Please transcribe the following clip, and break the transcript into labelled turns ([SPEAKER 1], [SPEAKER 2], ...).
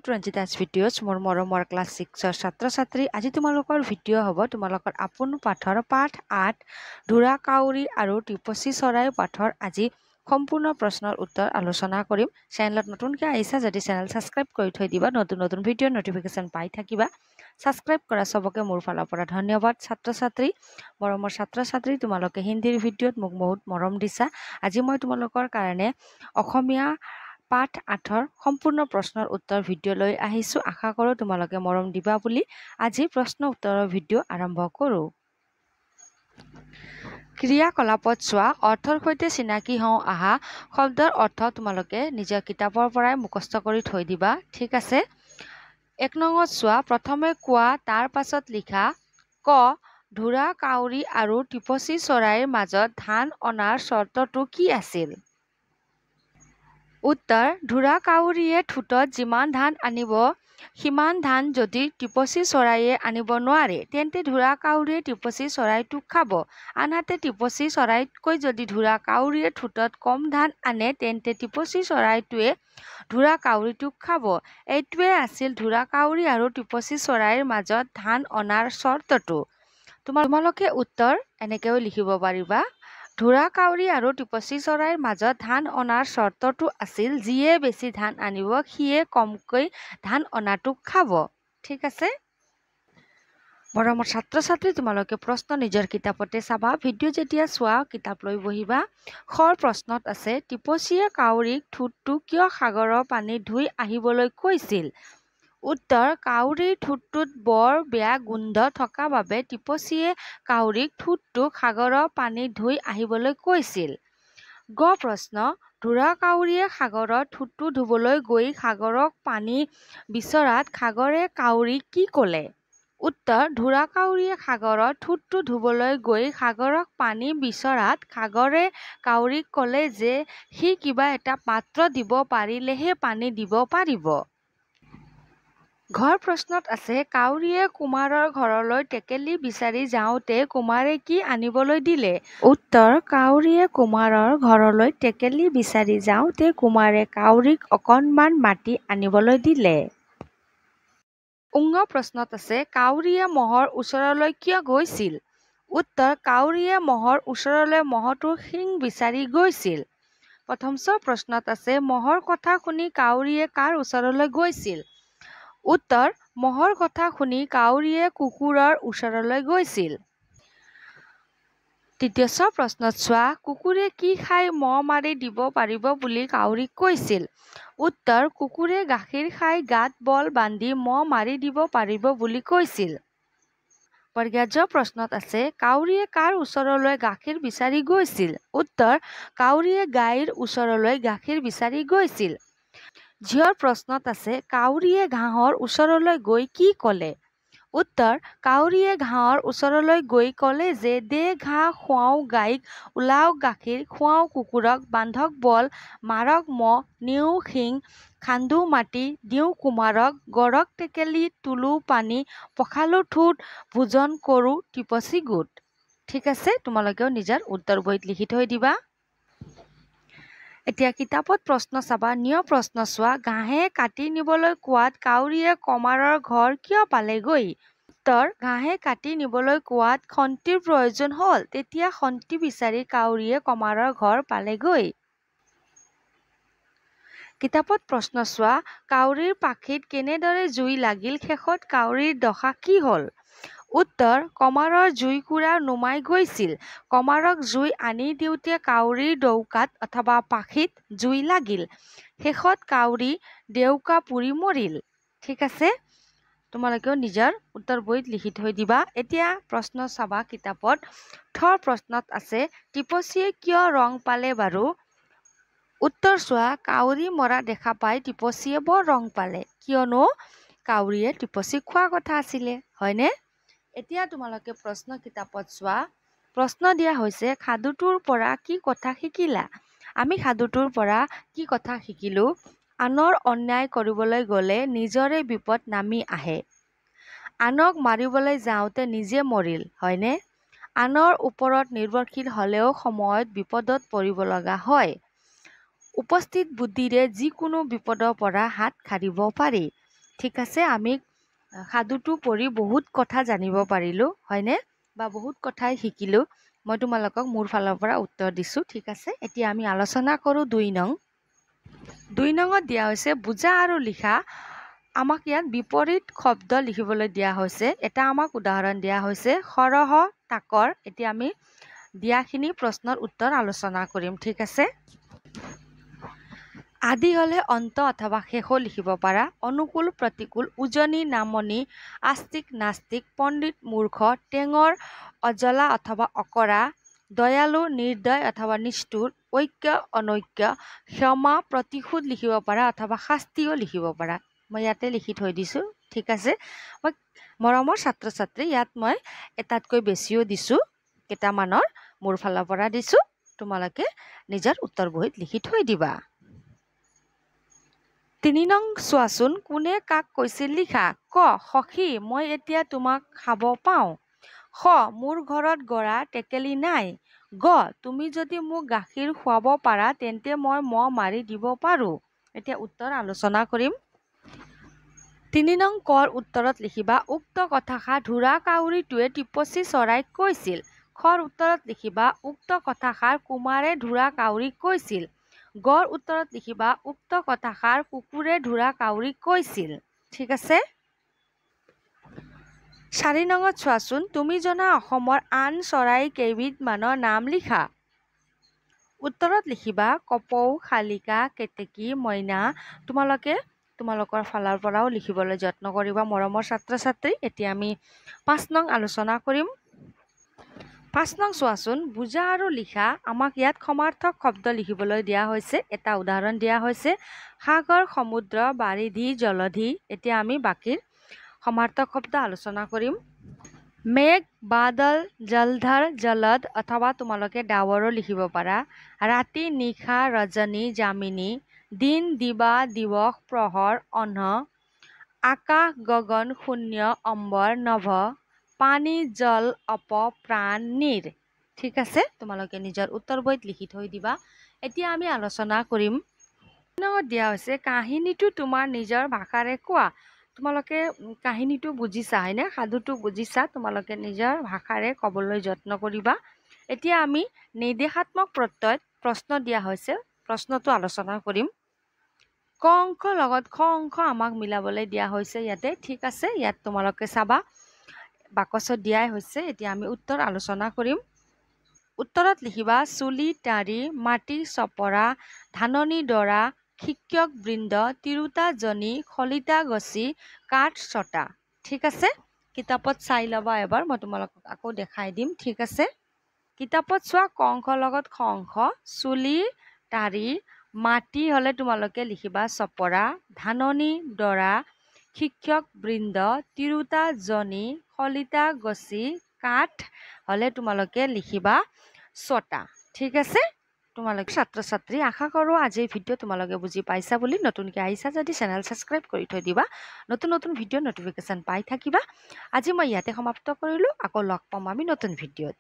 [SPEAKER 1] two ৰঞ্জিতাছ videos মোৰ মৰমৰ class 6ৰ ছাত্ৰ-ছাত্ৰী আজি তোমালোকৰ ভিডিঅ' হ'ব তোমালোকৰ আপোন পাঠৰ পাঠ 8 ধুৰা কাউৰী আৰু টিপচী চৰাই পাঠৰ আজি সম্পূৰ্ণ প্ৰশ্নৰ উত্তৰ আলোচনা কৰিম চেনেলত নতুনকৈ আহিছা যদি চেনেল ছাবস্ক্ৰাইব কৰি থৈ দিবা নতুন ভিডিঅ'ৰ নটিফিকেশ্যন পাই থাকিবা ছাবস্ক্ৰাইব কৰা সবকে মোৰ ফালৰ পৰা ধন্যবাদ ছাত্ৰ-ছাত্ৰী মৰমৰ ছাত্ৰ-ছাত্ৰী তোমালোকে হিন্দীৰ ভিডিঅ'ত মোক বহুত মৰম দিছা আজি মই তোমালোকৰ কাৰণে অসমীয়া পাঠ 8ৰ সম্পূৰ্ণ প্ৰশ্নৰ উত্তৰ ভিডিঅ' লৈ আহিছো আশা কৰো তোমালোকে মৰম দিবা বুলি আজি প্ৰশ্ন উত্তৰৰ ভিডিঅ' আৰম্ভ কৰো ক্ৰিয়াকলাপত চোৱা অৰ্থৰ সৈতে চিনাকি হওঁ আহা শব্দৰ অৰ্থ তোমালোকে নিজৰ কিতাপৰ পৰাই মুখস্থ কৰি থৈ দিবা ঠিক আছে এক নঙত চোৱা প্ৰথমে কোৱা তাৰ পাছত লিখা ক ধুৰা কাউৰী আৰু টিপচী চৰাইৰ মাজত ধান অনাৰ চৰ্তটো কি আছিল উত্তৰ ধুৰা কাউৰীয়ে ঠোঁটত যিমান ধান আনিব সিমান ধান যদি টিপচী চৰাইয়ে আনিব নোৱাৰে তেন্তে ধুৰা কাউৰীয়ে টিপচী চৰাইটোক খাব আনহাতে টিপচী চৰাইতকৈ যদি ধুৰা কাউৰীয়ে ঠোঁটত কম ধান আনে তেন্তে টিপচী চৰাইটোৱে ধুৰা কাউৰীটোক খাব এইটোৱে আছিল ধুৰা কাউৰী আৰু টিপচী চৰাইৰ মাজত ধান অনাৰ চৰ্তটো তোমালোকে উত্তৰ এনেকৈও লিখিব পাৰিবা ধুৰা কাউৰী আৰু টিপচী চৰাইৰ মাজত ধান অনাৰ চৰ্তটো আছিল যিয়ে বেছি ধান আনিব সিয়ে কমকৈ ধান অনাটোক খাব ঠিক আছে মৰমৰ ছাত্ৰ-ছাত্ৰী তোমালোকে প্ৰশ্ন নিজৰ কিতাপতে চাবা ভিডিঅ' যেতিয়া চোৱা কিতাপ লৈ বহিবা খৰ প্ৰশ্নত আছে টিপচীয়ে কাউৰীক ঠোঁটটো কিয় সাগৰৰ পানী ধুই আহিবলৈ কৈছিল উত্তৰ কাউৰীৰ ঠোঁটটোত বৰ বেয়া গোন্ধ থকা বাবে টিপচীয়ে কাউৰীক ঠোঁটটো সাগৰৰ পানী ধুই আহিবলৈ কৈছিল গ প্ৰশ্ন ধুৰা কাউৰীয়ে সাগৰৰ ঠোঁটটো ধুবলৈ গৈ সাগৰক পানী বিচৰাত সাগৰে কাউৰীক কি ক'লে উত্তৰ ধুৰা কাউৰীয়ে সাগৰৰ ঠোঁটটো ধুবলৈ গৈ সাগৰক পানী বিচৰাত সাগৰে কাউৰীক ক'লে যে সি কিবা এটা পাত্ৰ দিব পাৰিলেহে পানী দিব পাৰিব ঘৰ প্ৰশ্নত আছে কাউৰীয়ে কুমাৰৰ ঘৰলৈ টেকেলি বিচাৰি যাওঁতে কুমাৰে কি আনিবলৈ দিলে উত্তৰ কাউৰীয়ে কুমাৰৰ ঘৰলৈ টেকেলি বিচাৰি যাওঁতে কুমাৰে কাউৰীক অকণমান মাটি আনিবলৈ দিলে প্ৰশ্নত আছে কাউৰীয়ে মহৰ ওচৰলৈ কিয় গৈছিল উত্তৰ কাউৰীয়ে মহৰ ওচৰলৈ মহটোৰ শিং বিচাৰি গৈছিল প্ৰথম প্ৰশ্নত আছে মহৰ কথা শুনি কাউৰীয়ে কাৰ ওচৰলৈ গৈছিল উত্তৰ মহৰ কথা শুনি কাউৰীয়ে কুকুৰৰ ওচৰলৈ গৈছিল তৃতীয় প্ৰশ্নত চোৱা কুকুৰে কি খাই মহ মাৰি দিব পাৰিব বুলি কাউৰীক কৈছিল উত্তৰ কুকুৰে গাখীৰ খাই গাত বল বান্ধি মহ মাৰি দিব পাৰিব বুলি কৈছিল পৰ্যায়্য প্ৰশ্নত আছে কাউৰীয়ে কাৰ ওচৰলৈ গাখীৰ বিচাৰি গৈছিল উত্তৰ কাউৰীয়ে গাইৰ ওচৰলৈ গাখীৰ বিচাৰি গৈছিল ঝিয়ৰ প্ৰশ্নত আছে কাউৰীয়ে ঘাঁহৰ ওচৰলৈ গৈ কি ক'লে উত্তৰ কাউৰীয়ে ঘাঁহৰ ওচৰলৈ গৈ ক'লে যে দে ঘাঁহ খুৱাওঁ গাইক ওলাওক গাখীৰ খুৱাওঁ কুকুৰক বান্ধক বল মাৰক মহ নিওঁ শিং খান্দো মাটি দিওঁ কুমাৰক গড়ক টেকেলি তোলো পানী পখালো ঠোঁট ভোজন কৰোঁ টিপচী গোট ঠিক আছে তোমালোকেও নিজৰ উত্তৰ বহীত লিখি থৈ দিবা এতিয়া কিতাপত প্ৰশ্ন চাবা নিয় প্ৰশ্ন চোৱা ঘাঁহে কাটি নিবলৈ কোৱাত কাউৰীয়ে কমাৰৰ ঘৰ কিয় পালেগৈ উত্তৰ ঘাঁহে কাটি নিবলৈ কোৱাত খন্তিৰ প্ৰয়োজন হ'ল তেতিয়া খন্তি বিচাৰি কাউৰীয়ে কমাৰৰ ঘৰ পালেগৈ কিতাপত প্ৰশ্ন চোৱা কাউৰীৰ পাখিত কেনেদৰে জুই লাগিল শেষত কাউৰীৰ দশা কি হ'ল উত্তৰ কমাৰৰ জুইকুৰা নুমাই গৈছিল কমাৰক জুই আনি দিওঁতে কাউৰীৰ ডৌকাত অথবা পাখিত জুই লাগিল শেষত কাউৰী ডেউকা পুৰি মৰিল ঠিক আছে তোমালোকেও নিজৰ উত্তৰ বহীত লিখি থৈ দিবা এতিয়া প্ৰশ্ন চাবা কিতাপত থৰ প্ৰশ্নত আছে টিপচীয়ে কিয় ৰং পালে বাৰু উত্তৰ চোৱা কাউৰী মৰা দেখা পাই টিপচীয়ে বৰ ৰং পালে কিয়নো কাউৰীয়ে টিপচীক খোৱা কথা আছিলে হয়নে এতিয়া তোমালোকে প্ৰশ্ন কিতাপত চোৱা প্ৰশ্ন দিয়া হৈছে সাধুটোৰ পৰা কি কথা শিকিলা আমি সাধুটোৰ পৰা কি কথা শিকিলো আনৰ অন্যায় কৰিবলৈ গ'লে নিজৰে বিপদ নামি আহে আনক মাৰিবলৈ যাওঁতে নিজে মৰিল হয়নে আনৰ ওপৰত নিৰ্ভৰশীল হ'লেও সময়ত বিপদত পৰিব লগা হয় উপস্থিত বুদ্ধিৰে যিকোনো বিপদৰ পৰা হাত সাৰিব পাৰি ঠিক আছে আমি সাধুটো পঢ়ি বহুত কথা জানিব পাৰিলোঁ হয়নে বা বহুত কথাই শিকিলোঁ মই তোমালোকক মোৰ ফালৰ পৰা উত্তৰ দিছোঁ ঠিক আছে এতিয়া আমি আলোচনা কৰোঁ 2 নং 2 নঙত দিয়া হৈছে বুজা আৰু লিখা আমাক ইয়াত বিপৰীত শব্দ লিখিবলৈ দিয়া হৈছে এটা আমাক উদাহৰণ দিয়া হৈছে সৰহ তাকৰ এতিয়া আমি দিয়াখিনি প্ৰশ্নৰ উত্তৰ আলোচনা কৰিম ঠিক আছে আদি হলে অন্ত অথবা শেষো লিখিব পাৰা অনুকূল প্ৰতিকূল উজনি নামনি আস্তিক নাস্তিক পণ্ডিত মূৰ্খ টেঙৰ অজলা অথবা অকৰা দয়ালু নিৰ্দয় অথবা নিষ্ঠুৰ ঐক্য অনৈক্য ক্ষমা প্ৰতিশোধ লিখিব পাৰা অথবা শাস্তিও লিখিব পাৰা মই ইয়াতে লিখি থৈ দিছোঁ ঠিক আছে মই মৰমৰ ছাত্ৰ ছাত্ৰী ইয়াত মই এটাতকৈ বেছিও দিছোঁ কেইটামানৰ মোৰ ফালৰ পৰা দিছোঁ তোমালোকে নিজৰ উত্তৰ বহীত লিখি থৈ দিবা 3 নং চোৱাচোন কোনে কাক কৈছিল লিখা ক সখী মই এতিয়া তোমাক খাব পাওঁ খ মোৰ ঘৰত গৰা টেকেলি নাই গ তুমি যদি মোক গাখীৰ খুৱাব পাৰা তেন্তে মই মহ মাৰি দিব পাৰোঁ এতিয়া উত্তৰ আলোচনা কৰিম 3 নং কৰ উত্তৰত লিখিবা উক্ত কথাষাৰ ঢোঁৰা কাউৰীটোৱে টিপচী চৰাইক কৈছিল খৰ উত্তৰত লিখিবা উক্ত কথাষাৰ কুমাৰে ঢোঁৰা কাউৰীক কৈছিল গড় উত্তৰত লিখিবা উক্ত কথাষাৰ কুকুৰে ঢোঁৰা কাউৰীক কৈছিল ঠিক আছে 4 নঙত চোৱাচোন তুমি জনা অসমৰ আন চৰাই কেইবিধমানৰ নাম লিখা উত্তৰত লিখিবা কপৌ শালিকা কেতেকী মইনা তোমালোকৰ ফালৰ পৰাও লিখিবলৈ যত্ন কৰিবা মৰমৰ ছাত্ৰ ছাত্ৰী এতিয়া আমি 5 নং আলোচনা কৰিম 5 নং চোৱাচোন বুজা আৰু লিখা আমাক ইয়াত সমাৰ্থক শব্দ লিখিবলৈ দিয়া হৈছে এটা উদাহৰণ দিয়া হৈছে সাগৰ সমুদ্ৰ বাৰিধি জলধি এতিয়া আমি বাকীৰ সমাৰ্থক শব্দ আলোচনা কৰিম মেঘ বাদল জলধৰ জলদ অথবা তোমালোকে ডাৱৰো লিখিব পাৰা ৰাতি নিশা ৰজনী যামিনী দিন দিবা দিৱস প্ৰহৰ অনহ আকাশ গগন শূন্য অম্বৰ নভ পানী জল অপ প্ৰাণ নীৰ ঠিক আছে তোমালোকে নিজৰ উত্তৰ বহীত লিখি থৈ দিবা এতিয়া আমি আলোচনা কৰিম দিয়া হৈছে কাহিনীটো তোমাৰ নিজৰ ভাষাৰে কোৱা তোমালোকে কাহিনীটো বুজিছা হয়নে সাধুটো বুজিছা তোমালোকে নিজৰ ভাষাৰে ক'বলৈ যত্ন কৰিবা এতিয়া আমি নিৰ্দেশাত্মক প্ৰত্যয়ত প্ৰশ্ন দিয়া হৈছে প্ৰশ্নটো আলোচনা কৰিম ক অংশ লগত খ অংশ আমাক মিলাবলৈ দিয়া হৈছে ইয়াতে ঠিক আছে ইয়াত তোমালোকে চাবা বাকচত দিয়াই হৈছে এতিয়া আমি উত্তৰ আলোচনা কৰিম উত্তৰত লিখিবা চুলি টাৰি মাটি চপৰা ধাননি ডৰা শিক্ষক বৃন্দ তিৰোতা জনী খলিতা গছি কাঠ ছটা ঠিক আছে কিতাপত চাই ল'বা এবাৰ মই তোমালোকক আকৌ দেখাই দিম ঠিক আছে কিতাপত চোৱা ক অংশ লগত খ অংশ চুলি টাৰি মাটি হলে তোমালোকে লিখিবা চপৰা ধাননি ডৰা শিক্ষক বৃন্দ তিৰোতা জনী খলিতা গছি কাঠ হলে তোমালোকে লিখিবা ছটা ঠিক আছে তোমালোকে ছাত্ৰ ছাত্ৰী আশা কৰোঁ আজিৰ ভিডিঅ' তোমালোকে বুজি পাইছা বুলি নতুনকৈ আহিছা যদি চেনেল ছাবস্ক্ৰাইব কৰি থৈ দিবা নতুন নতুন ভিডিঅ' নটিফিকেশ্যন পাই থাকিবা আজি মই ইয়াতে সমাপ্ত কৰিলোঁ আকৌ লগ পাম আমি নতুন ভিডিঅ'ত